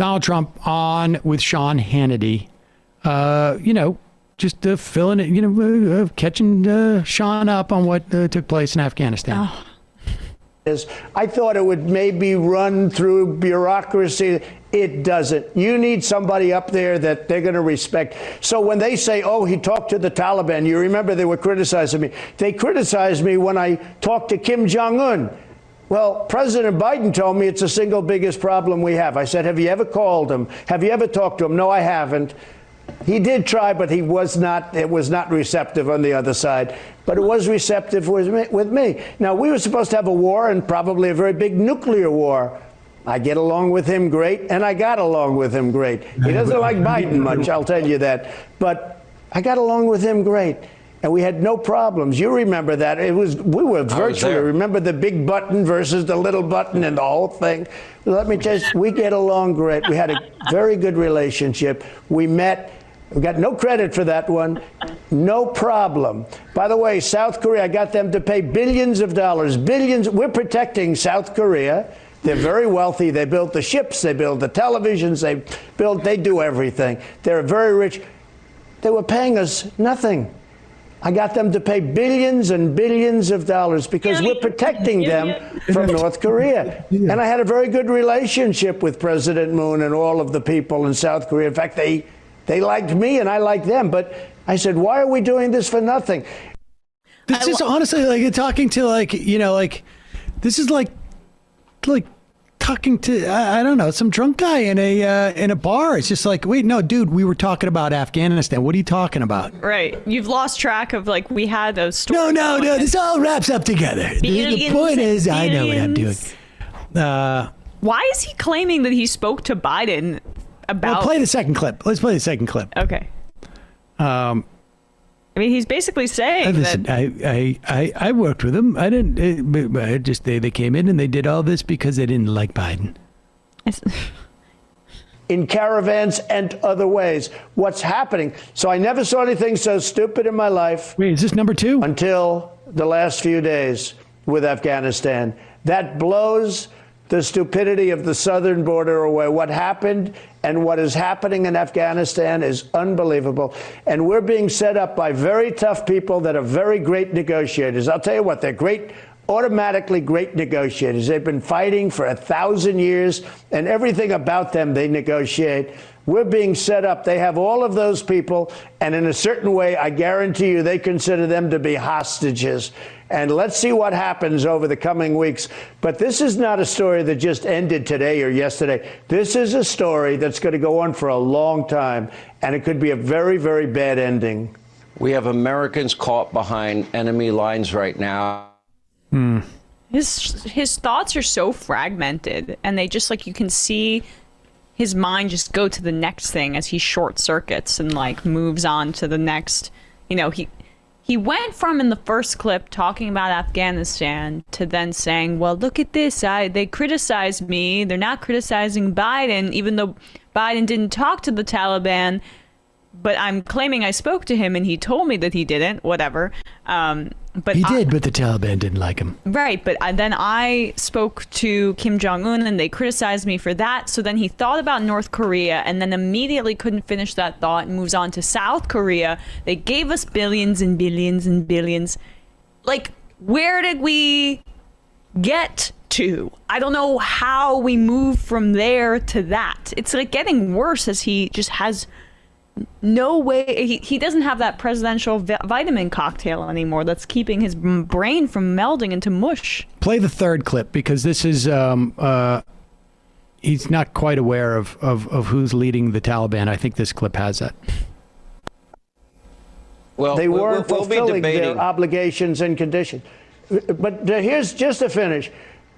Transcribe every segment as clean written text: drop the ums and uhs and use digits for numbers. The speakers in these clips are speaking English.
Donald Trump on with Sean Hannity, just filling it, catching Sean up on what took place in Afghanistan. Oh. I thought it would maybe run through bureaucracy. It doesn't. You need somebody up there that they're going to respect. So when they say, oh, he talked to the Taliban, you remember they were criticizing me. They criticized me when I talked to Kim Jong Un. Well, President Biden told me it's the single biggest problem we have. I said, have you ever called him? Have you ever talked to him? No, I haven't. He did try, but it was not receptive on the other side. But it was receptive with me. Now, we were supposed to have a war, and probably a very big nuclear war. I get along with him great, and I got along with him great. He doesn't like Biden much, I'll tell you that. But I got along with him great, and we had no problems. You remember that. We were virtually, remember the big button versus the little button and the whole thing. Let me tell you, we get along great. We had a very good relationship. We met. We got no credit for that one. No problem. By the way, South Korea, I got them to pay billions of dollars. Billions. We're protecting South Korea. They're very wealthy. They built the ships. They built the televisions. They do everything. They're very rich. They were paying us nothing. I got them to pay billions and billions of dollars because we're protecting them from North Korea. And I had a very good relationship with President Moon and all of the people in South Korea. In fact, they liked me and I liked them. But I said, why are we doing this for nothing? This is honestly like talking to this is like talking to, I don't know, some drunk guy in a bar. It's just like, wait, no, dude, we were talking about Afghanistan. What are you talking about? Right. You've lost track of we had those stories. No. This all wraps up together. The point is, I know what I'm doing. Why is he claiming that he spoke to Biden about? Well, play the second clip. Let's play the second clip. Okay. I mean, he's basically saying listen, that I worked with them. I didn't. They came in and they did all this because they didn't like Biden. In caravans and other ways. What's happening? So I never saw anything so stupid in my life. Wait, is this number 2? Until the last few days with Afghanistan. That blows the stupidity of the southern border away. What happened and what is happening in Afghanistan is unbelievable. And we're being set up by very tough people that are very great negotiators. I'll tell you what, they're great, automatically great negotiators. They've been fighting for 1,000 years, and everything about them they negotiate. We're being set up. They have all of those people, and in a certain way, I guarantee you, they consider them to be hostages. And let's see what happens over the coming weeks. But this is not a story that just ended today or yesterday. This is a story that's going to go on for a long time, and it could be a very, very bad ending. We have Americans caught behind enemy lines right now. His thoughts are so fragmented, and they just you can see his mind just go to the next thing as he short circuits and moves on to the next. He went from in the first clip talking about Afghanistan to then saying, well, look at this. They criticized me. They're not criticizing Biden, even though Biden didn't talk to the Taliban. But I'm claiming I spoke to him and he told me that he didn't, whatever. But he did, but the Taliban didn't like him. Right. But then I spoke to Kim Jong Un and they criticized me for that. So then he thought about North Korea and then immediately couldn't finish that thought and moves on to South Korea. They gave us billions and billions and billions. Where did we get to? I don't know how we move from there to that. It's getting worse as he just has no way. He doesn't have that presidential vitamin cocktail anymore that's keeping his brain from melding into mush. Play the third clip because this is he's not quite aware of who's leading the Taliban. I think this clip has that. Well, they weren't fulfilling their obligations and conditions. But here's just to finish.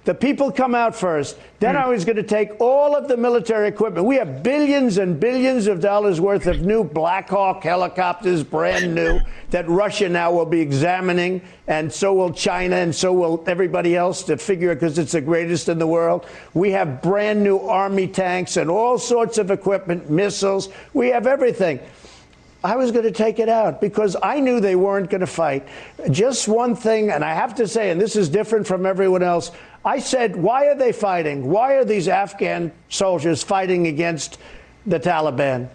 The people come out first. Then I was going to take all of the military equipment. We have billions and billions of dollars worth of new Black Hawk helicopters, brand new, that Russia now will be examining, and so will China, and so will everybody else to figure it because it's the greatest in the world. We have brand new Army tanks and all sorts of equipment, missiles. We have everything. I was going to take it out because I knew they weren't going to fight. Just one thing, and I have to say, and this is different from everyone else, I said, why are they fighting? Why are these Afghan soldiers fighting against the Taliban?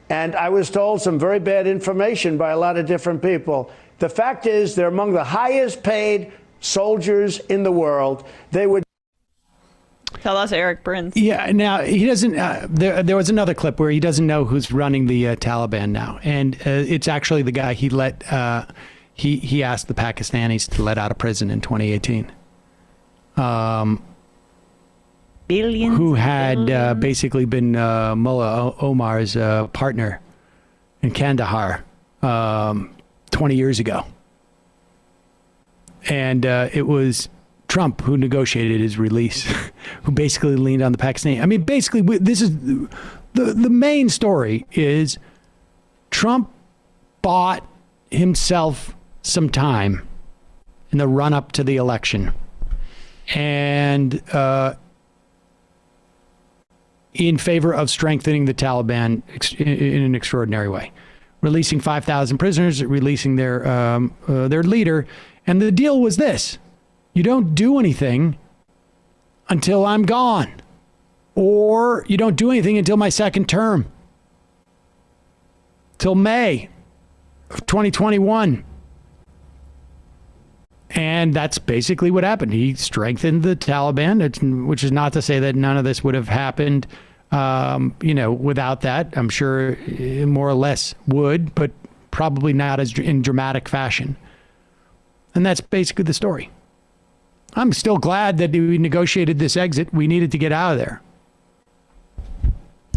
And I was told some very bad information by a lot of different people. The fact is, they're among the highest paid soldiers in the world. They would. Tell us, Eric Prince. Yeah, now he doesn't. There was another clip where he doesn't know who's running the Taliban now, and it's actually the guy he let. He asked the Pakistanis to let out of prison in 2018. Billions. Who had basically been Mullah Omar's partner in Kandahar 20 years ago, and it was Trump who negotiated his release, who basically leaned on the Pakistani. I mean, basically, this is the main story is Trump bought himself some time in the run up to the election, and in favor of strengthening the Taliban in an extraordinary way, releasing 5,000 prisoners, releasing their leader, and the deal was this. You don't do anything until I'm gone, or you don't do anything until my second term, till May of 2021. And that's basically what happened. He strengthened the Taliban, which is not to say that none of this would have happened, without that. I'm sure more or less would, but probably not as in dramatic fashion. And that's basically the story. I'm still glad that we negotiated this exit. We needed to get out of there.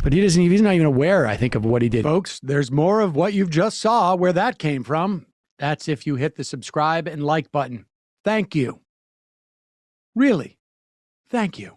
But he's not even aware, I think, of what he did. Folks, there's more of what you've just saw where that came from. That's if you hit the subscribe and like button. Thank you. Really, thank you.